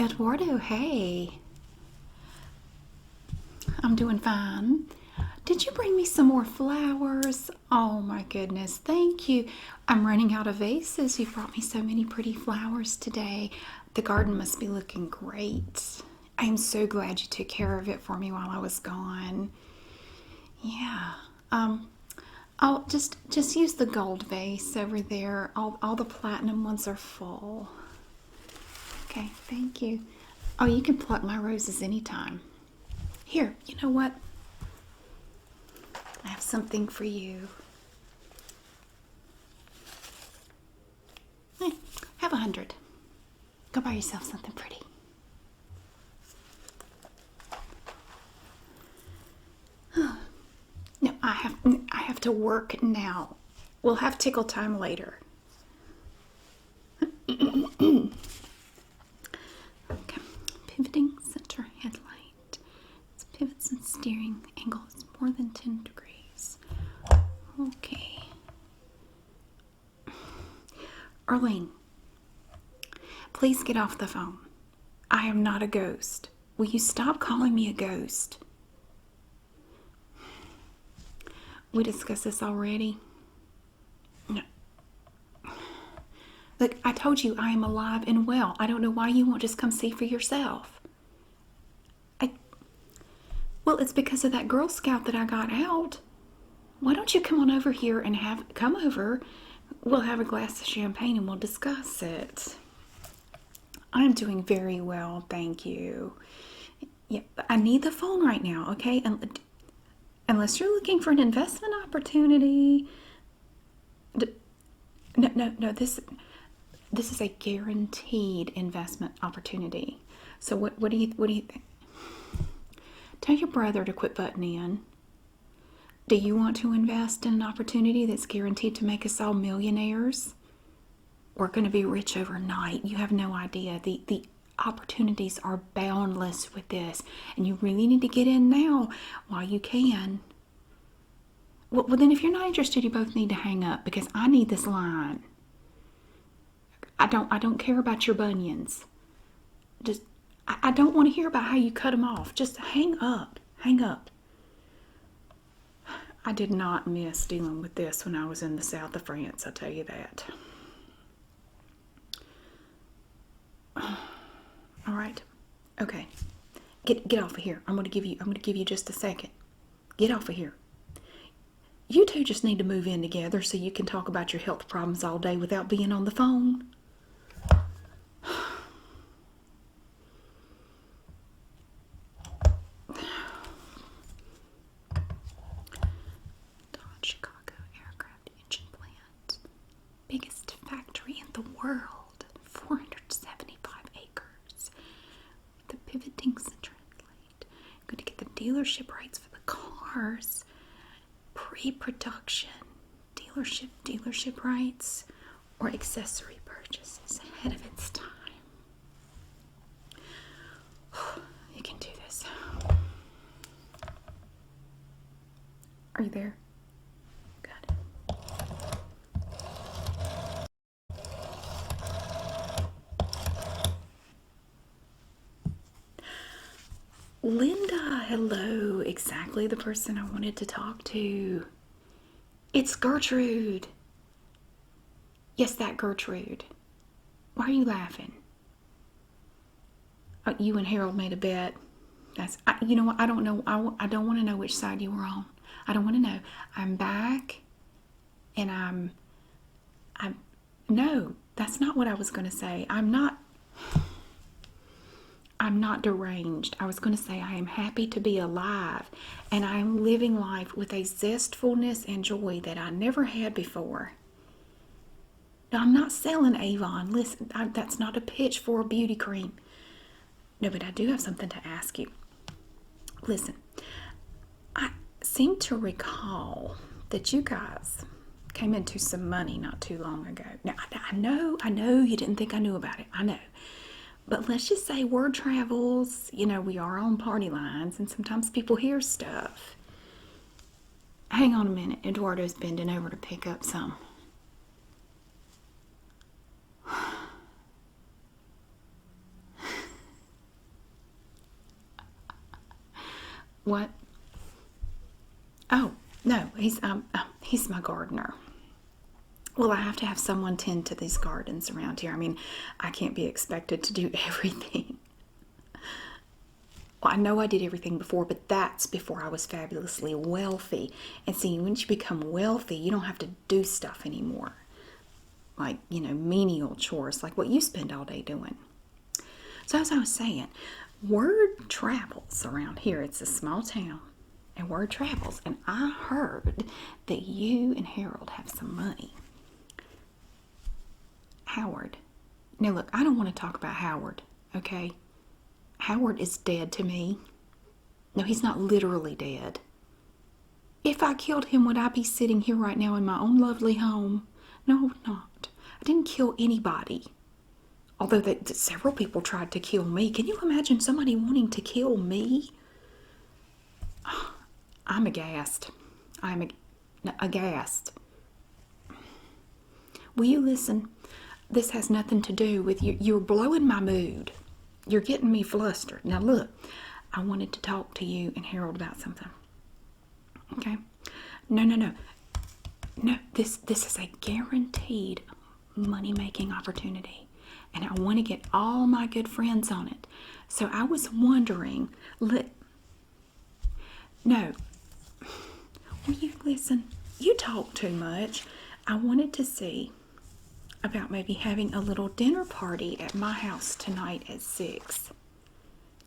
Eduardo, hey. I'm doing fine. Did you bring me some more flowers? Oh my goodness, thank you. I'm running out of vases. You brought me so many pretty flowers today. The garden must be looking great. I am so glad you took care of it for me while I was gone. Yeah. I'll just use the gold vase over there. All the platinum ones are full. Okay, thank you. Oh, you can pluck my roses anytime. Here, you know what? I have something for you. Hey, have 100. Go buy yourself something pretty. No, I have to work now. We'll have tickle time later. Okay. Pivoting center headlight. Its pivots and steering angle is more than 10 degrees. Okay. Arlene, please get off the phone. I am not a ghost. Will you stop calling me a ghost? We discussed this already. No. Look, I told you I am alive and well. I don't know why you won't just come see for yourself. Well, it's because of that Girl Scout that I got out. Why don't you come on over here and come over? We'll have a glass of champagne and we'll discuss it. I'm doing very well, thank you. Yeah, but I need the phone right now, okay? Unless you're looking for an investment opportunity. No, this is a guaranteed investment opportunity. So what do you think? Tell your brother to quit butting in. Do you want to invest in an opportunity that's guaranteed to make us all millionaires? We're going to be rich overnight. You have no idea. The opportunities are boundless with this, and you really need to get in now while you can. Well, then if you're not interested, you both need to hang up because I need this line. I don't care about your bunions. I don't want to hear about how you cut them off. Just hang up. Hang up. I did not miss dealing with this when I was in the south of France, I'll tell you that. All right. Okay. Get off of here. I'm going to give you just a second. Get off of here. You two just need to move in together so you can talk about your health problems all day without being on the phone. Chicago Aircraft Engine Plant. Biggest factory in the world. 475 acres. The pivoting center headlight. Going to get the dealership rights for the cars. Pre-production. Dealership rights. Or accessory purchases ahead of its time. You can do this. Are you there? Linda, hello. Exactly the person I wanted to talk to. It's Gertrude. Yes, that Gertrude. Why are you laughing? You and Harold made a bet. You know what? I don't know. I don't want to know which side you were on. I don't want to know. I'm back, and I'm. No, that's not what I was going to say. I'm not deranged. I was going to say I am happy to be alive, and I am living life with a zestfulness and joy that I never had before. Now, I'm not selling Avon. Listen, that's not a pitch for a beauty cream. No, but I do have something to ask you. Listen, I seem to recall that you guys came into some money not too long ago. Now, I know you didn't think I knew about it. I know. But let's just say word travels. You know, we are on party lines, and sometimes people hear stuff. Hang on a minute. Eduardo's bending over to pick up some. What? Oh, no, he's my gardener. Well, I have to have someone tend to these gardens around here. I mean, I can't be expected to do everything. Well, I know I did everything before, but that's before I was fabulously wealthy. And see, once you become wealthy, you don't have to do stuff anymore. Like, menial chores, like what you spend all day doing. So, as I was saying, word travels around here. It's a small town, and word travels. And I heard that you and Harold have some money. Howard. Now, look, I don't want to talk about Howard, okay? Howard is dead to me. No, he's not literally dead. If I killed him, would I be sitting here right now in my own lovely home? No, I would not. I didn't kill anybody. Although several people tried to kill me. Can you imagine somebody wanting to kill me? I'm aghast. I'm aghast. Will you listen? This has nothing to do with you. You're blowing my mood. You're getting me flustered. Now look, I wanted to talk to you and Harold about something. Okay? No. No, this is a guaranteed money-making opportunity. And I want to get all my good friends on it. So I was wondering, no. Will you listen? You talk too much. I wanted to see about maybe having a little dinner party at my house tonight at 6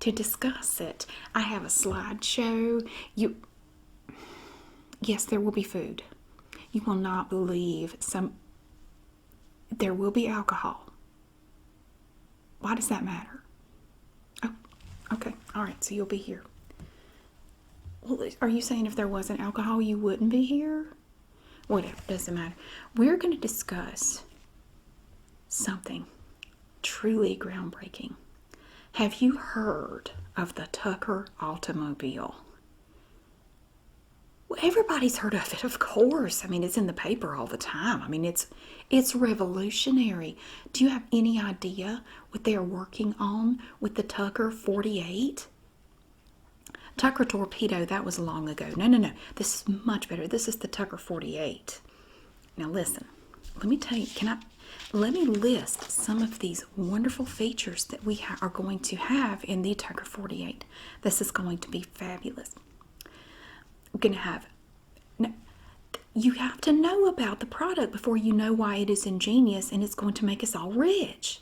to discuss it. I have a slideshow. Yes, there will be food. You will not believe there will be alcohol. Why does that matter? Oh, okay. All right, so you'll be here. Well, are you saying if there wasn't alcohol, you wouldn't be here? Whatever, doesn't matter. We're going to discuss something truly groundbreaking. Have you heard of the Tucker automobile? Well, everybody's heard of it, of course. I mean, it's in the paper all the time. I mean, it's revolutionary. Do you have any idea what they are working on with the Tucker 48? Tucker Torpedo, that was long ago. No. This is much better. This is the Tucker 48. Now listen, let me tell you, let me list some of these wonderful features that we are going to have in the Tucker 48. This is going to be fabulous. We're going to have, you have to know about the product before you know why it is ingenious and it's going to make us all rich.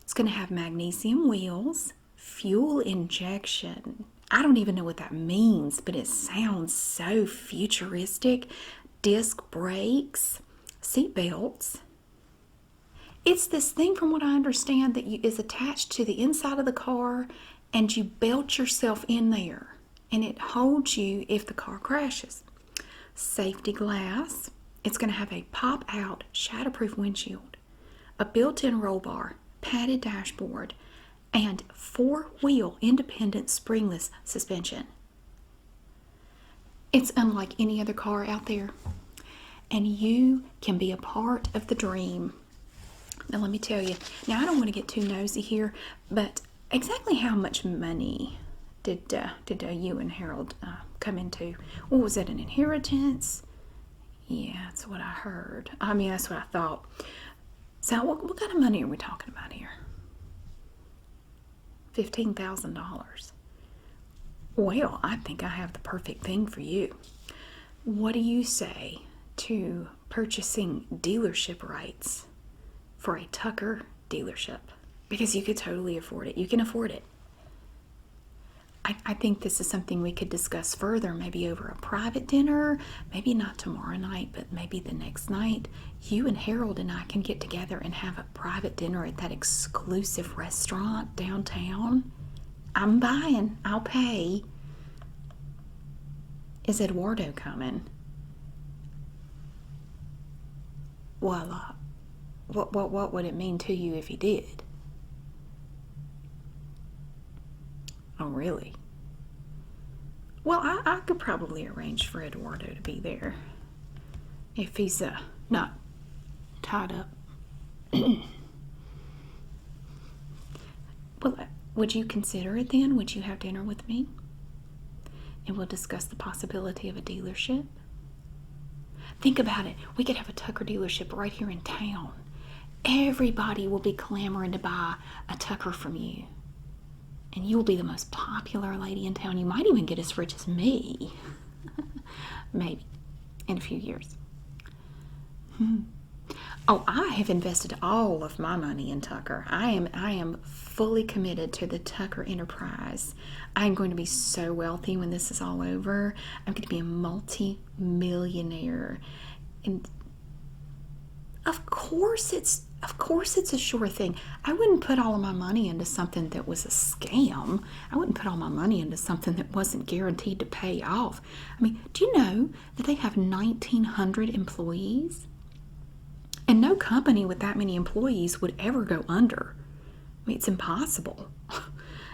It's going to have magnesium wheels, fuel injection. I don't even know what that means, but it sounds so futuristic. Disc brakes, seat belts. It's this thing, from what I understand, that is attached to the inside of the car, and you belt yourself in there, and it holds you if the car crashes. Safety glass. It's going to have a pop-out, shatterproof windshield, a built-in roll bar, padded dashboard, and 4-wheel independent springless suspension. It's unlike any other car out there, and you can be a part of the dream. Now let me tell you, now I don't want to get too nosy here, but exactly how much money did you and Harold come into? What was it, an inheritance? Yeah, that's what I heard. I mean, that's what I thought. So what kind of money are we talking about here? $15,000. Well, I think I have the perfect thing for you. What do you say to purchasing dealership rights for a Tucker dealership? Because you could totally afford it. You can afford it. I think this is something we could discuss further, maybe over a private dinner, maybe not tomorrow night, but maybe the next night. You and Harold and I can get together and have a private dinner at that exclusive restaurant downtown. I'm buying. I'll pay. Is Eduardo coming? Well, what would it mean to you if he did? Oh, really? Well, I could probably arrange for Eduardo to be there if he's not tied up. Well, would you consider it then? Would you have dinner with me? and we'll discuss the possibility of a dealership. Think about it. We could have a Tucker dealership right here in town. Everybody will be clamoring to buy a Tucker from you. And you'll be the most popular lady in town. You might even get as rich as me. Maybe. In a few years. Oh, I have invested all of my money in Tucker. I am fully committed to the Tucker enterprise. I'm going to be so wealthy when this is all over. I'm going to be a multi-millionaire. And of course it's a sure thing. I wouldn't put all of my money into something that was a scam. I wouldn't put all my money into something that wasn't guaranteed to pay off. I mean, do you know that they have 1,900 employees? And no company with that many employees would ever go under. I mean, it's impossible. I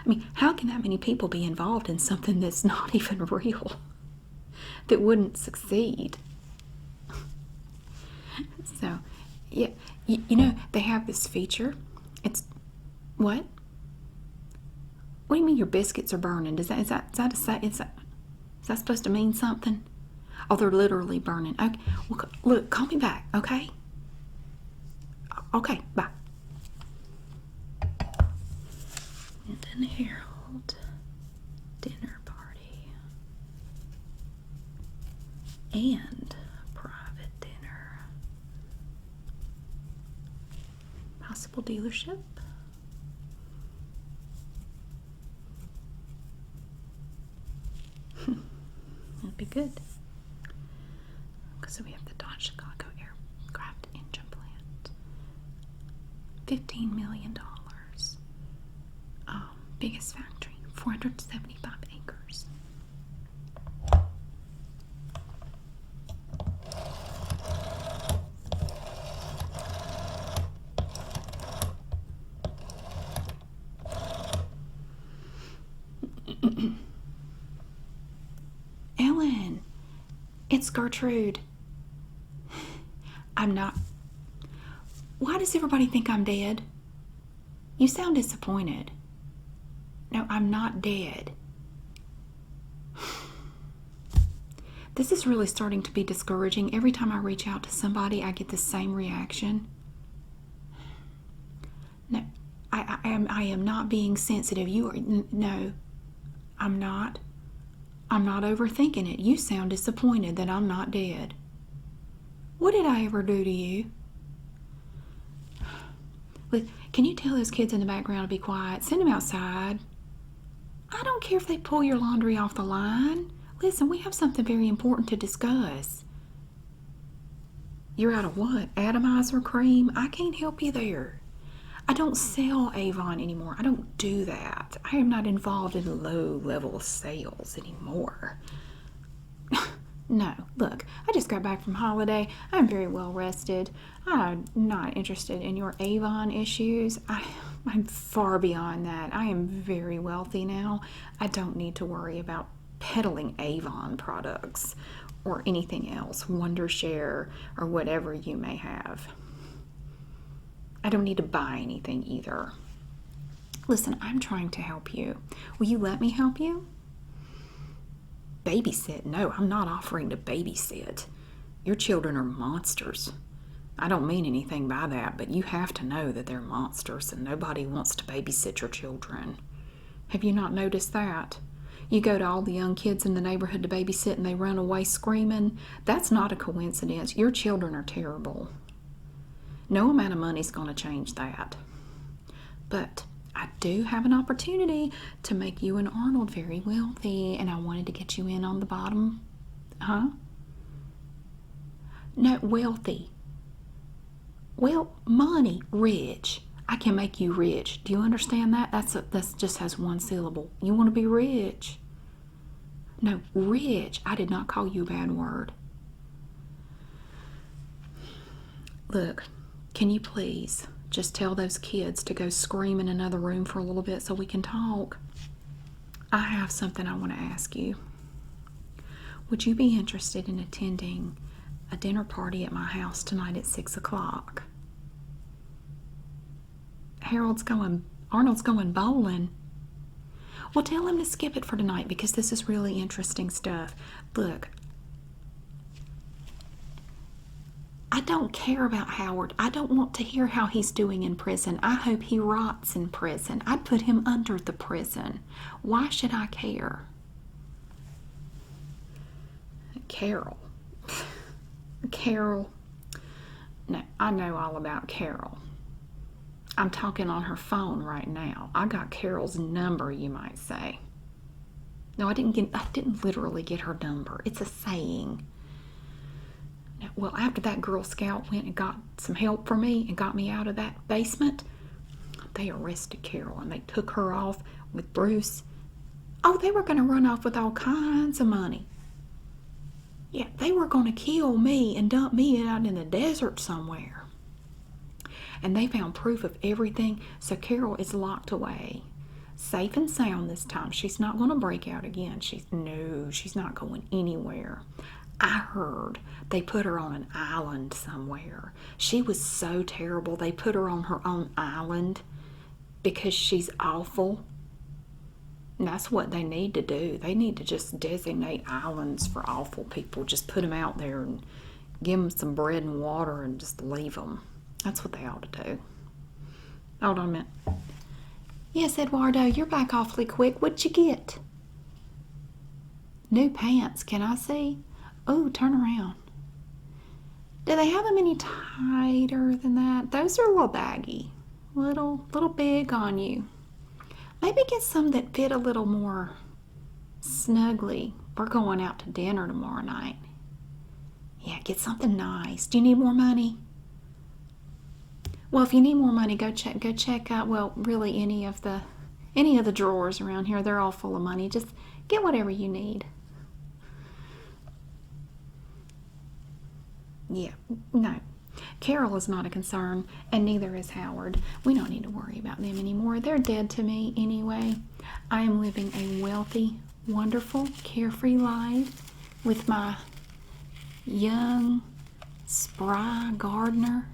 mean, how can that many people be involved in something that's not even real? That wouldn't succeed? So, yeah, you know, they have this feature. It's, what? What do you mean your biscuits are burning? Is that supposed to mean something? Oh, they're literally burning. Okay, well, look, call me back, okay? Okay, bye. Linden Herald dinner party and private dinner. Possible dealership. That'd be good. So we have the Dodge Chicago aircraft engine plant. $15 million. Biggest factory, 475 acres. Ellen, it's Gertrude. I'm not. Why does everybody think I'm dead? You sound disappointed. No, I'm not dead. This is really starting to be discouraging. Every time I reach out to somebody, I get the same reaction. No, I am not being sensitive. You are, no, I'm not. I'm not overthinking it. You sound disappointed that I'm not dead. What did I ever do to you? Can you tell those kids in the background to be quiet? Send them outside. I don't care if they pull your laundry off the line. Listen, we have something very important to discuss. You're out of what? Atomizer cream? I can't help you there. I don't sell Avon anymore. I don't do that. I am not involved in low-level sales anymore. No, look, I just got back from holiday. I'm very well rested. I'm not interested in your Avon issues. I'm far beyond that. I am very wealthy now. I don't need to worry about peddling Avon products or anything else, Wondershare or whatever you may have. I don't need to buy anything either. Listen, I'm trying to help you. Will you let me help you? Babysit? No, I'm not offering to babysit. Your children are monsters. I don't mean anything by that, but you have to know that they're monsters and nobody wants to babysit your children. Have you not noticed that? You go to all the young kids in the neighborhood to babysit and they run away screaming. That's not a coincidence. Your children are terrible. No amount of money is going to change that. But I do have an opportunity to make you and Arnold very wealthy, and I wanted to get you in on the bottom. Huh? No, wealthy. Well, money, rich. I can make you rich. Do you understand that? That's just has one syllable. You want to be rich. No, rich. I did not call you a bad word. Look, can you please just tell those kids to go scream in another room for a little bit so we can talk? I have something I want to ask you. Would you be interested in attending a dinner party at my house tonight at 6 o'clock? Arnold's going bowling. Well, tell him to skip it for tonight because this is really interesting stuff. Look, I don't care about Howard. I don't want to hear how he's doing in prison. I hope he rots in prison. I'd put him under the prison. Why should I care? Carol. Carol. No, I know all about Carol. I'm talking on her phone right now. I got Carol's number, you might say. No, I didn't literally get her number. It's a saying. Well, after that Girl Scout went and got some help for me and got me out of that basement, they arrested Carol and they took her off with Bruce. Oh, they were going to run off with all kinds of money. Yeah, they were going to kill me and dump me out in the desert somewhere. And they found proof of everything, so Carol is locked away. Safe and sound this time. She's not going to break out again. She's not going anywhere. I heard they put her on an island somewhere. She was so terrible. They put her on her own island because she's awful. And that's what they need to do. They need to just designate islands for awful people. Just put them out there and give them some bread and water and just leave them. That's what they ought to do. Hold on a minute. Yes, Eduardo, you're back awfully quick. What'd you get? New pants. Can I see? Oh, turn around. Do they have them any tighter than that? Those are a little baggy. Little big on you. Maybe get some that fit a little more snugly. We're going out to dinner tomorrow night. Yeah, get something nice. Do you need more money? Well, if you need more money, go check out, well, really any of the drawers around here. They're all full of money. Just get whatever you need. Yeah, no. Carol is not a concern, and neither is Howard. We don't need to worry about them anymore. They're dead to me anyway. I am living a wealthy, wonderful, carefree life with my young, spry gardener.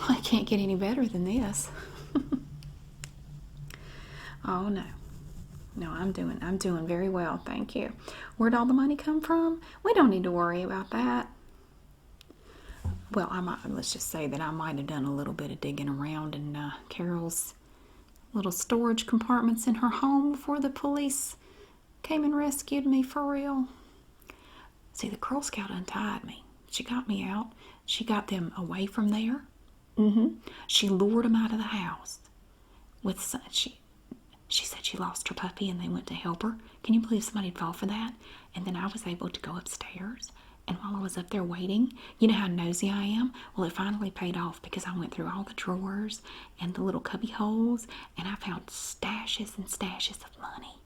I can't get any better than this. Oh no. No, I'm doing very well, thank you. Where'd all the money come from? We don't need to worry about that. Well, let's just say that I might have done a little bit of digging around in Carol's little storage compartments in her home before the police came and rescued me for real. See, the Girl Scout untied me. She got me out. She got them away from there. She lured them out of the house. She said she lost her puppy and they went to help her. Can you believe somebody'd fall for that? And then I was able to go upstairs. And while I was up there waiting, you know how nosy I am? Well, it finally paid off because I went through all the drawers and the little cubby holes, and I found stashes and stashes of money.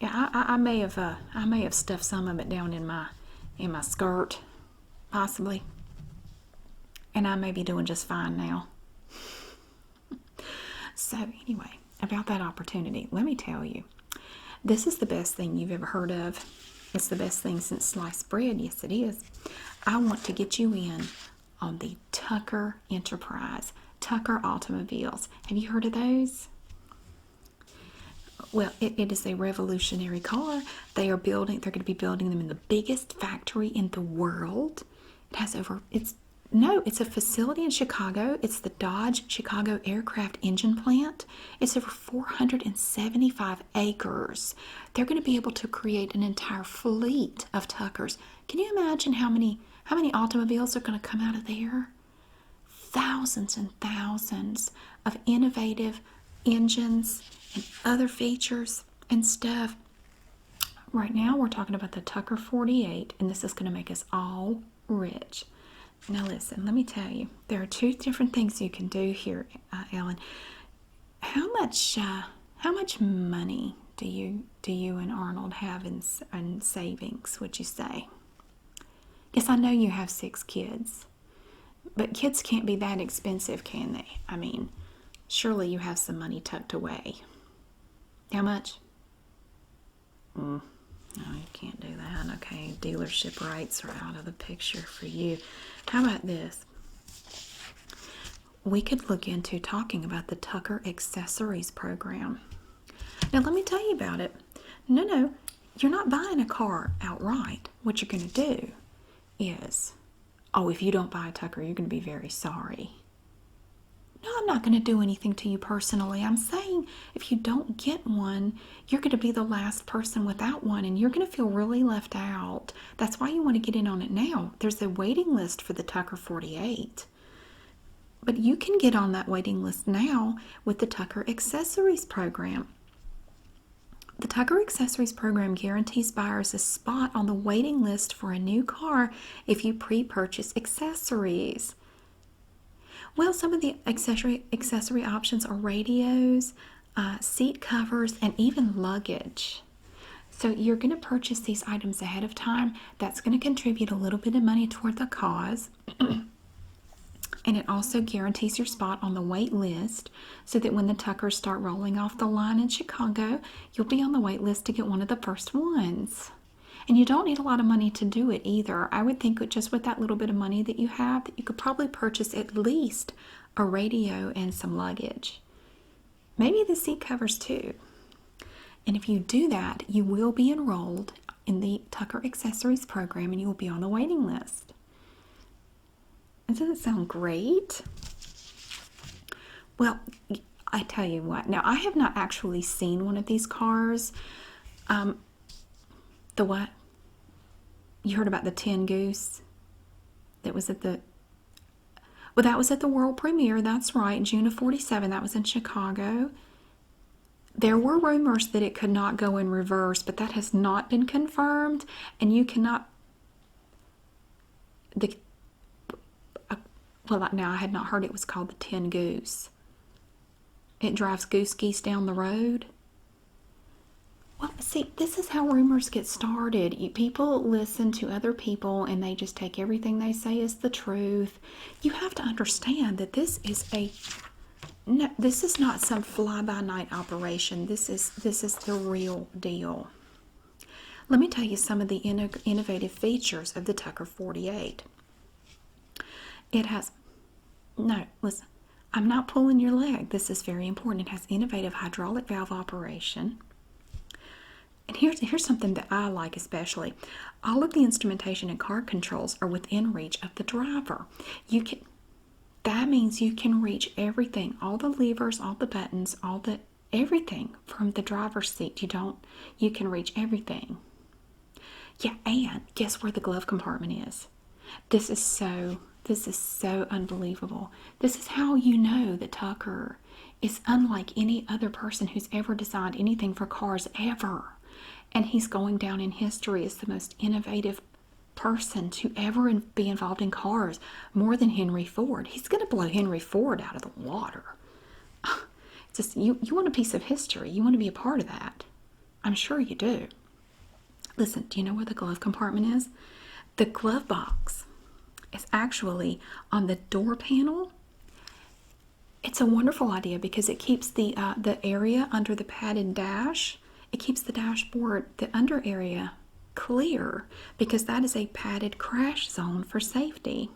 Yeah, I may have stuffed some of it down in my skirt, possibly, and I may be doing just fine now. So anyway, about that opportunity, let me tell you, this is the best thing you've ever heard of. It's the best thing since sliced bread. Yes, it is. I want to get you in on the Tucker Enterprise, Tucker Automobiles. Have you heard of those? Well, it is a revolutionary car. They're going to be building them in the biggest factory in the world. It's a facility in Chicago. It's the Dodge Chicago Aircraft Engine Plant. It's over 475 acres. They're going to be able to create an entire fleet of Tuckers. Can you imagine how many automobiles are going to come out of there? Thousands and thousands of innovative engines and other features and stuff. Right now we're talking about the Tucker 48, and this is going to make us all rich. Now listen, let me tell you, there are two different things you can do here, Ellen. How much money do you and Arnold have in savings, would you say? Yes, I know you have 6 kids, but kids can't be that expensive, can they? I mean, surely you have some money tucked away. How much? No, you can't do that. Okay, dealership rights are out of the picture for you. How about this? we could look into talking about the Tucker Accessories program. Now, let me tell you about it. No, you're not buying a car outright. What you're going to do is, oh, if you don't buy a Tucker, you're going to be very sorry. No, I'm not going to do anything to you personally. I'm saying if you don't get one, you're going to be the last person without one, and you're going to feel really left out. That's why you want to get in on it now. There's a waiting list for the Tucker 48. But you can get on that waiting list now with the Tucker Accessories program. The Tucker Accessories program guarantees buyers a spot on the waiting list for a new car if you pre-purchase accessories. Well, some of the accessory options are radios, seat covers, and even luggage. So you're going to purchase these items ahead of time. That's going to contribute a little bit of money toward the cause. And it also guarantees your spot on the wait list so that when the Tuckers start rolling off the line in Chicago, you'll be on the wait list to get one of the first ones. And you don't need a lot of money to do it either. I would think just with that little bit of money that you have, that you could probably purchase at least a radio and some luggage. Maybe the seat covers too. And if you do that, you will be enrolled in the Tucker Accessories program and you will be on the waiting list. Doesn't it sound great? Well, I tell you what. Now, I have not actually seen one of these cars. The what? You heard about the Tin Goose? That was at the... Well, that was at the world premiere. That's right. June of 47. That was in Chicago. There were rumors that it could not go in reverse, but that has not been confirmed. And you cannot... Well, now I had not heard it was called the Tin Goose. It drives goose geese down the road. Well, see, this is how rumors get started. People listen to other people and they just take everything they say as the truth. You have to understand that this is not some fly-by-night operation. This is the real deal. Let me tell you some of the innovative features of the Tucker 48. It has, no, listen, I'm not pulling your leg. This is very important. It has innovative hydraulic valve operation. And here's something that I like especially. All of the instrumentation and car controls are within reach of the driver. That means you can reach everything, all the levers, all the buttons, everything from the driver's seat. You can reach everything. Yeah, and guess where the glove compartment is? This is so unbelievable. This is how you know that Tucker is unlike any other person who's ever designed anything for cars ever. And he's going down in history as the most innovative person to ever be involved in cars, more than Henry Ford. He's going to blow Henry Ford out of the water. Just you want a piece of history. You want to be a part of that. I'm sure you do. Listen, do you know where the glove compartment is? The glove box is actually on the door panel. It's a wonderful idea because it keeps the area under the padded dash. It keeps the dashboard, the under area, clear because that is a padded crash zone for safety.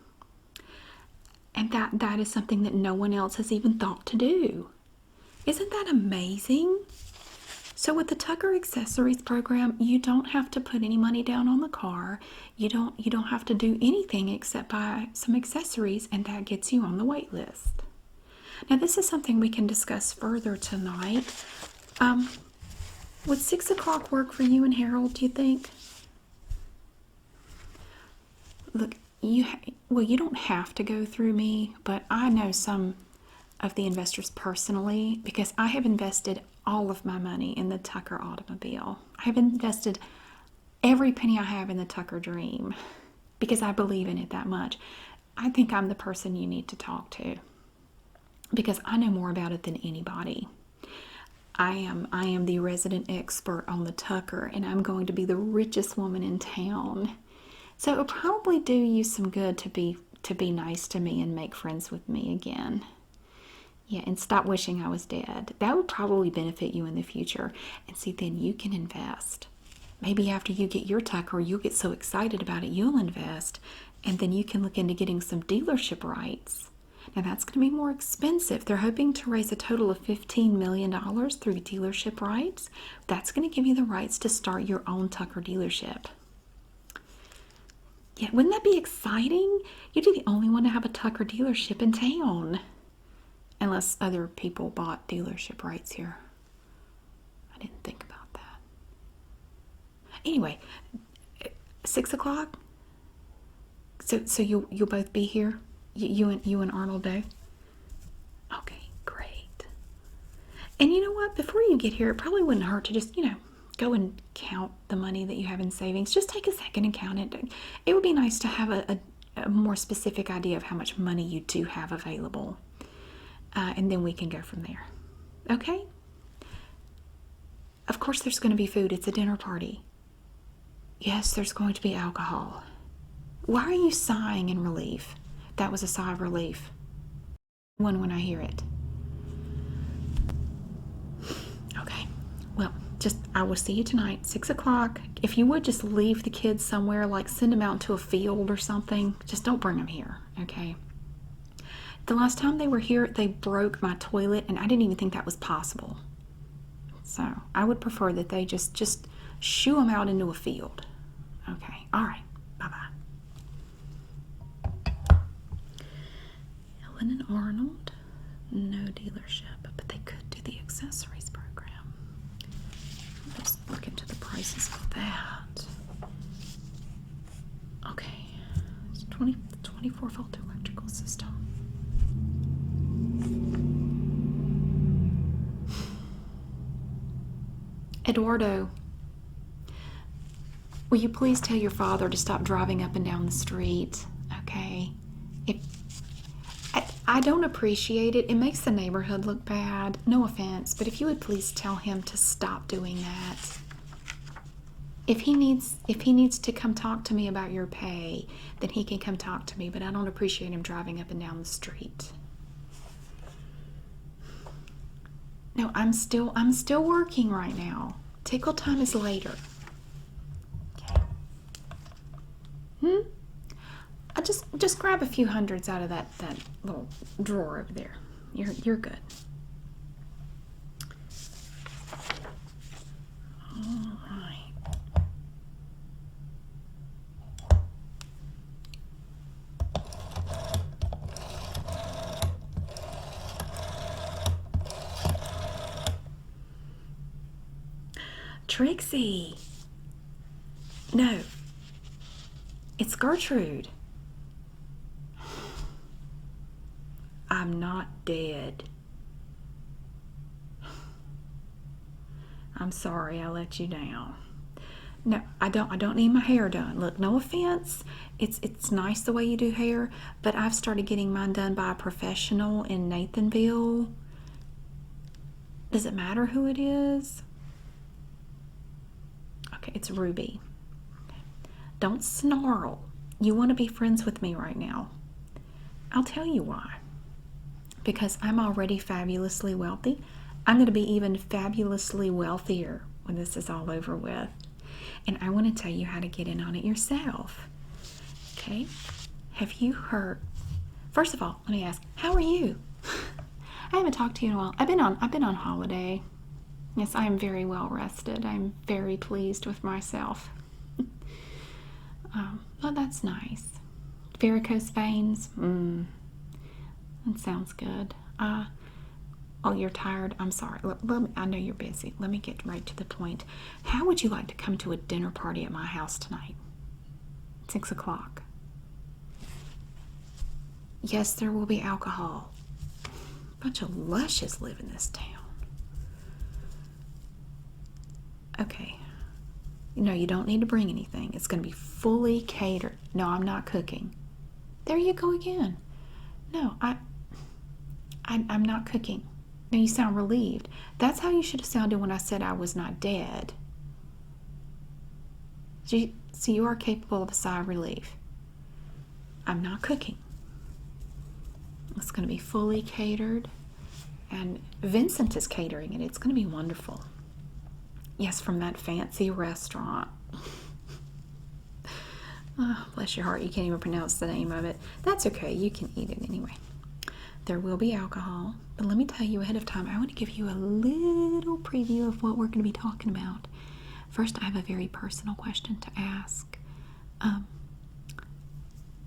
And that is something that no one else has even thought to do. Isn't that amazing? So with the Tucker Accessories program, you don't have to put any money down on the car. You don't have to do anything except buy some accessories, and that gets you on the wait list. Now this is something we can discuss further tonight. Would 6 o'clock work for you and Harold, do you think? Look, you don't have to go through me, but I know some of the investors personally because I have invested all of my money in the Tucker automobile. I have invested every penny I have in the Tucker dream because I believe in it that much. I think I'm the person you need to talk to because I know more about it than anybody. I am the resident expert on the Tucker, and I'm going to be the richest woman in town. So it'll probably do you some good to be nice to me and make friends with me again. Yeah, and stop wishing I was dead. That would probably benefit you in the future. And see, then you can invest. Maybe after you get your Tucker, you'll get so excited about it, you'll invest. And then you can look into getting some dealership rights. Now that's going to be more expensive. They're hoping to raise a total of $15 million through dealership rights. That's going to give you the rights to start your own Tucker dealership. Yeah, wouldn't that be exciting? You'd be the only one to have a Tucker dealership in town. Unless other people bought dealership rights here. I didn't think about that. Anyway, 6 o'clock? So you'll both be here? You and Arnold both? Okay, great. And you know what? Before you get here, it probably wouldn't hurt to just, go and count the money that you have in savings. Just take a second and count it. It would be nice to have a more specific idea of how much money you do have available. And then we can go from there. Okay? Of course there's going to be food. It's a dinner party. Yes, there's going to be alcohol. Why are you sighing in relief? That was a sigh of relief. When I hear it. Okay. Well, I will see you tonight, 6 o'clock. If you would just leave the kids somewhere, like send them out to a field or something. Just don't bring them here, okay? The last time they were here, they broke my toilet, and I didn't even think that was possible. So I would prefer that they just shoo them out into a field. Okay. All right. Bye-bye. Ellen and Arnold, no dealership, but they could do the accessories program. Let's look into the prices of that. Okay. It's 24-volt electrical system. Eduardo, will you please tell your father to stop driving up and down the street? Okay. I don't appreciate it. It makes the neighborhood look bad. No offense, but if you would please tell him to stop doing that. If he needs to come talk to me about your pay, then he can come talk to me, but I don't appreciate him driving up and down the street. No, I'm still working right now. Tickle time is later. Okay. I just grab a few hundreds out of that little drawer over there. You're good. All right. Trixie. No. It's Gertrude. I'm not dead. I'm sorry I let you down. No, I don't need my hair done. Look, no offense. It's nice the way you do hair, but I've started getting mine done by a professional in Nathanville. Does it matter who it is? Okay, it's Ruby. Okay. Don't snarl. You want to be friends with me right now. I'll tell you why. Because I'm already fabulously wealthy. I'm going to be even fabulously wealthier when this is all over with. And I want to tell you how to get in on it yourself. Okay? Have you heard? First of all, let me ask, how are you? I haven't talked to you in a while. I've been on holiday. Yes, I am very well rested. I'm very pleased with myself. Well, that's nice. Varicose veins? That sounds good. Oh, you're tired? I'm sorry. I know you're busy. Let me get right to the point. How would you like to come to a dinner party at my house tonight? 6 o'clock. Yes, there will be alcohol. A bunch of lushes live in this town. Okay. No, you don't need to bring anything. It's going to be fully catered. No, I'm not cooking. There you go again. No, I'm not cooking. Now you sound relieved. That's how you should have sounded when I said I was not dead. So you are capable of a sigh of relief. I'm not cooking. It's going to be fully catered. And Vincent is catering it. It's going to be wonderful. Yes, from that fancy restaurant. Oh, bless your heart, you can't even pronounce the name of it. That's okay, you can eat it anyway. There will be alcohol, but let me tell you ahead of time, I want to give you a little preview of what we're going to be talking about. First, I have a very personal question to ask.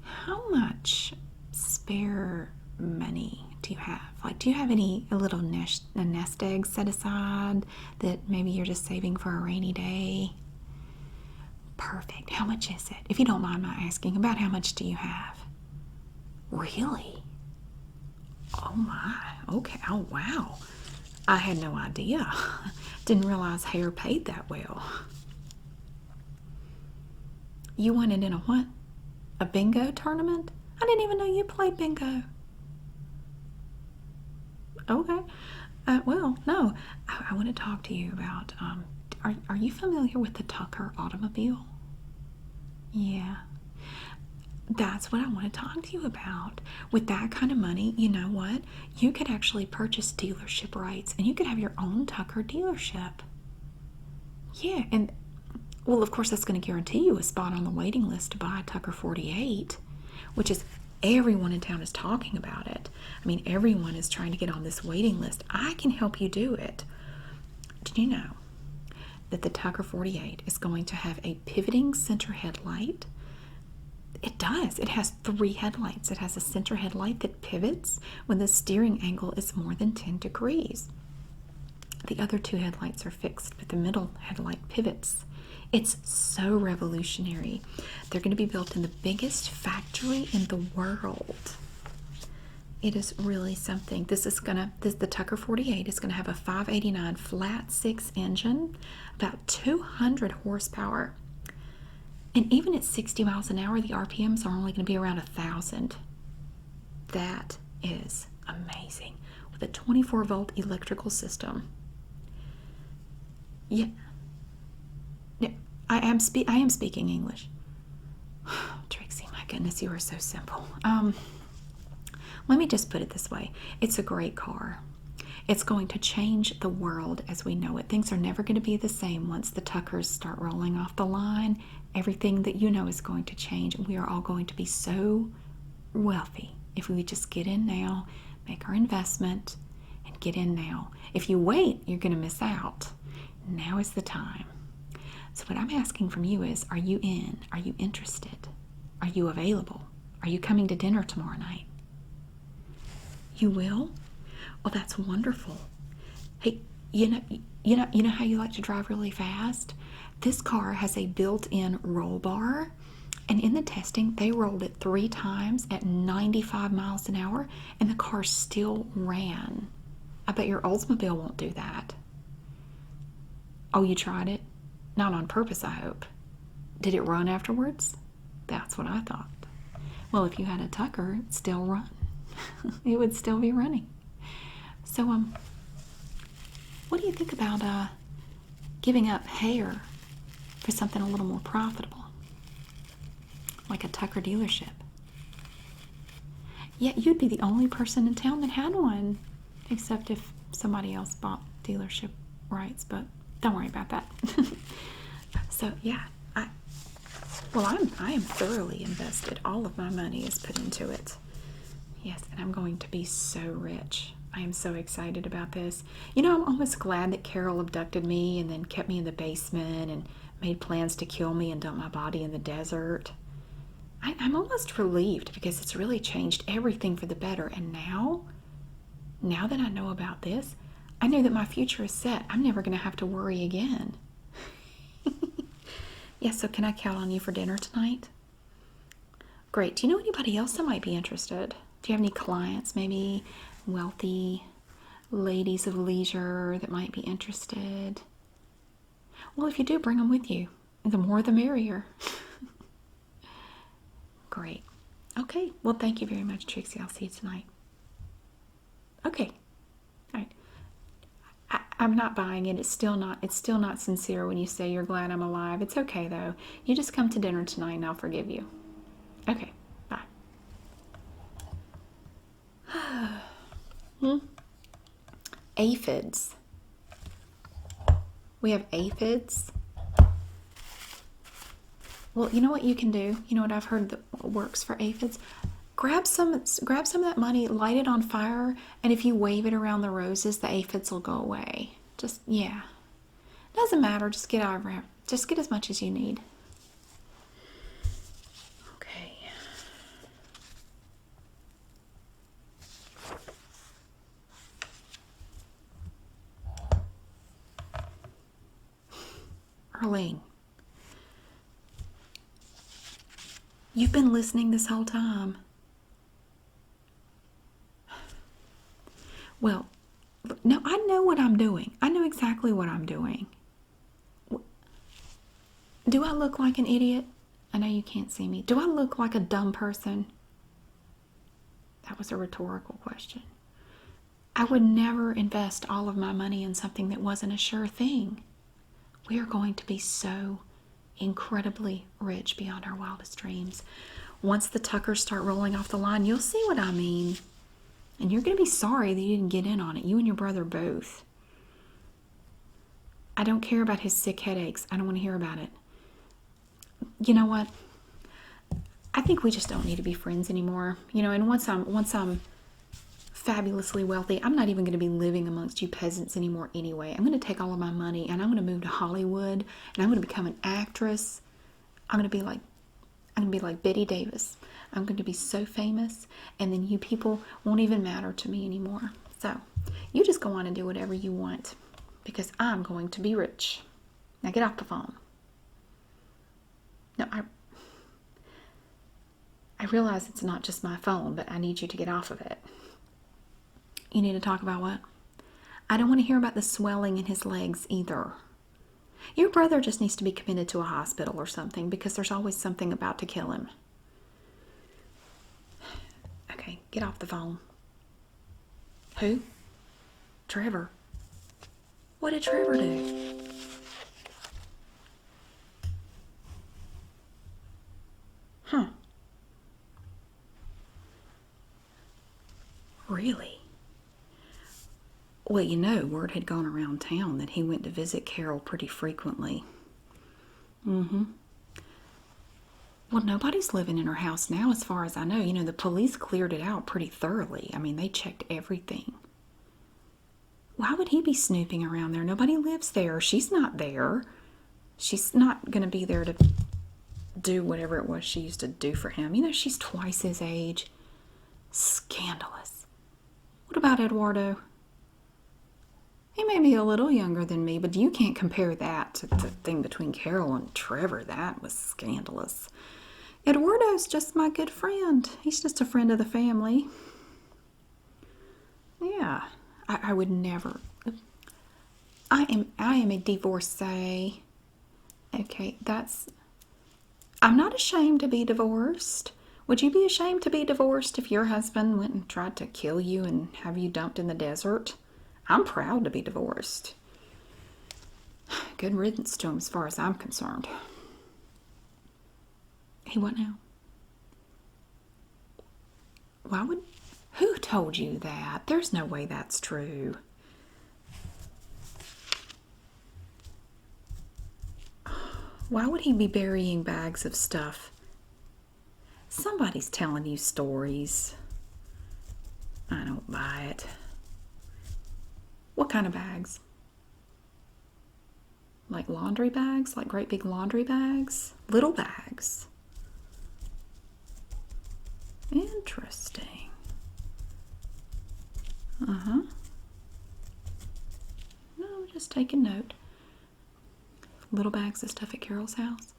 How much spare money do you have? Like, do you have a little nest egg set aside that maybe you're just saving for a rainy day? Perfect. How much is it? If you don't mind my asking, about how much do you have? Really? Oh my. Okay. Oh wow. I had no idea. Didn't realize hair paid that well. You wanted in a what? A bingo tournament? I didn't even know you played bingo. Okay. Well, no. I want to talk to you about, are you familiar with the Tucker automobile? Yeah. That's what I want to talk to you about. With that kind of money, you know what? You could actually purchase dealership rights and you could have your own Tucker dealership. Yeah, and well, of course, that's going to guarantee you a spot on the waiting list to buy a Tucker 48, which is everyone in town is talking about it. I mean, everyone is trying to get on this waiting list. I can help you do it. Did you know that the Tucker 48 is going to have a pivoting center headlight? It does. It has 3 headlights. It has a center headlight that pivots when the steering angle is more than 10 degrees. The other 2 headlights are fixed, but the middle headlight pivots. It's so revolutionary. They're going to be built in the biggest factory in the world. It is really something. The Tucker 48 is going to have a 589 flat 6 engine, about 200 horsepower. And even at 60 miles an hour, the RPMs are only going to be around 1,000. That is amazing. With a 24-volt electrical system. Yeah. I am speaking English. Trixie, my goodness, you are so simple. Let me just put it this way. It's a great car. It's going to change the world as we know it. Things are never going to be the same once the Tuckers start rolling off the line. Everything that you know is going to change. We are all going to be so wealthy if we just get in now, make our investment, and get in now. If you wait, you're going to miss out. Now is the time. So what I'm asking from you is, are you in? Are you interested? Are you available? Are you coming to dinner tomorrow night? You will? Well, that's wonderful. Hey, you know how you like to drive really fast? This car has a built-in roll bar, and in the testing, they rolled it 3 times at 95 miles an hour, and the car still ran. I bet your Oldsmobile won't do that. Oh, you tried it? Not on purpose, I hope. Did it run afterwards? That's what I thought. Well, if you had a Tucker, it'd still run. It would still be running. So, what do you think about giving up hair for something a little more profitable? Like a Tucker dealership. Yeah, you'd be the only person in town that had one. Except if somebody else bought dealership rights, but don't worry about that. So, yeah, I am thoroughly invested. All of my money is put into it. Yes, and I'm going to be so rich. I am so excited about this. You know, I'm almost glad that Carol abducted me and then kept me in the basement and made plans to kill me and dump my body in the desert. I'm almost relieved because it's really changed everything for the better. And now that I know about this, I know that my future is set. I'm never going to have to worry again. Yeah, so can I count on you for dinner tonight? Great. Do you know anybody else that might be interested? Do you have any clients, maybe wealthy ladies of leisure that might be interested? Well, if you do, bring them with you. The more the merrier. Great. Okay. Well, thank you very much, Trixie. I'll see you tonight. Okay. All right. I'm not buying it. It's still not sincere when you say you're glad I'm alive. It's okay, though. You just come to dinner tonight and I'll forgive you. Okay. Bye. Aphids. We have aphids. Well, you know what you can do? You know what I've heard that works for aphids? grab some of that money, light it on fire, and if you wave it around the roses, the aphids will go away. Just, yeah. Doesn't matter. Just get over it. Just get as much as you need. Okay. Arlene, you've been listening this whole time. Well, no, I know what I'm doing. I know exactly what I'm doing. Do I look like an idiot? I know you can't see me. Do I look like a dumb person? That was a rhetorical question. I would never invest all of my money in something that wasn't a sure thing. We are going to be so incredibly rich beyond our wildest dreams. Once the Tuckers start rolling off the line, you'll see what I mean. And you're going to be sorry that you didn't get in on it. You and your brother both. I don't care about his sick headaches. I don't want to hear about it. You know what? I think we just don't need to be friends anymore. And once I'm fabulously wealthy, I'm not even going to be living amongst you peasants anymore anyway. I'm going to take all of my money and I'm going to move to Hollywood and I'm going to become an actress. I'm going to be like Betty Davis. I'm going to be so famous, and then you people won't even matter to me anymore. So you just go on and do whatever you want, because I'm going to be rich. Now get off the phone. No, I realize it's not just my phone, but I need you to get off of it. You need to talk about what? I don't want to hear about the swelling in his legs either. Your brother just needs to be committed to a hospital or something, because there's always something about to kill him. Okay, get off the phone. Who? Trevor. What did Trevor do? Huh. Really? Well, word had gone around town that he went to visit Carol pretty frequently. Mm-hmm. Well, nobody's living in her house now, as far as I know. The police cleared it out pretty thoroughly. I mean, they checked everything. Why would he be snooping around there? Nobody lives there. She's not there. She's not going to be there to do whatever it was she used to do for him. She's twice his age. Scandalous. What about Eduardo? He may be a little younger than me, but you can't compare that to the thing between Carol and Trevor. That was scandalous. Eduardo's just my good friend. He's just a friend of the family. Yeah, I would never. I am a divorcee. Okay, I'm not ashamed to be divorced. Would you be ashamed to be divorced if your husband went and tried to kill you and have you dumped in the desert? I'm proud to be divorced. Good riddance to him as far as I'm concerned. He what now? Who told you that? There's no way that's true. Why would he be burying bags of stuff? Somebody's telling you stories. I don't buy it. What kind of bags? Like laundry bags? Like great big laundry bags? Little bags? Interesting. Uh-huh. No, just taking note. Little bags of stuff at Carol's house.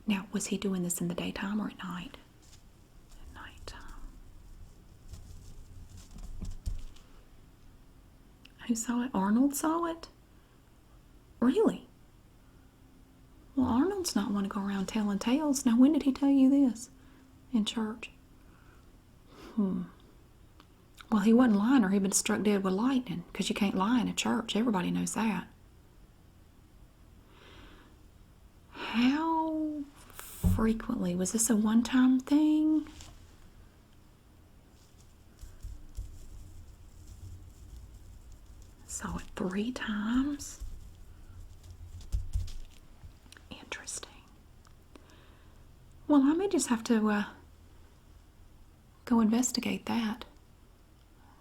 Now, was he doing this in the daytime or at night? At nighttime. Who saw it? Arnold saw it? Really? Well, Arnold's not one to go around telling tales. Now, when did he tell you this? In church? Well, he wasn't lying or he'd been struck dead with lightning, because you can't lie in a church. Everybody knows that. How frequently? Was this a one-time thing? Saw it 3 times. Interesting. Well, I may just have to Go investigate that.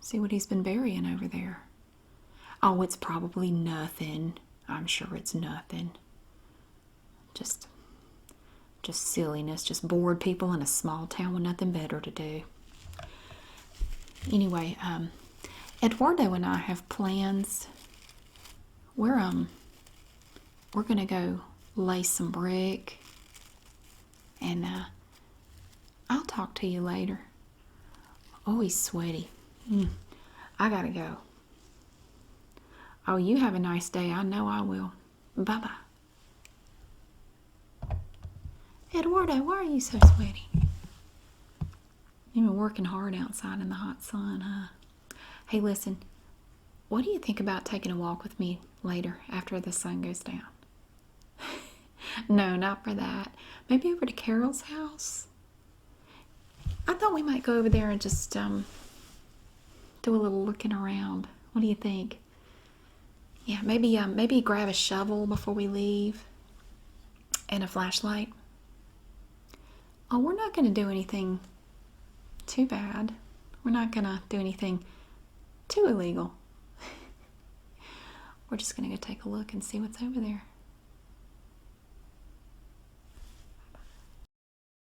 See what he's been burying over there. Oh, it's probably nothing. I'm sure it's nothing. Just silliness, just bored people in a small town with nothing better to do. Anyway, Eduardo and I have plans. We're gonna go lay some brick, and I'll talk to you later. Oh, he's sweaty. I gotta go. Oh, you have a nice day. I know I will. Bye-bye. Eduardo, why are you so sweaty? You've been working hard outside in the hot sun, huh? Hey, listen. What do you think about taking a walk with me later after the sun goes down? No, not for that. Maybe over to Carol's house. I thought we might go over there and just do a little looking around. What do you think? Yeah, maybe grab a shovel before we leave and a flashlight. Oh, we're not going to do anything too bad. We're not going to do anything too illegal. We're just going to go take a look and see what's over there.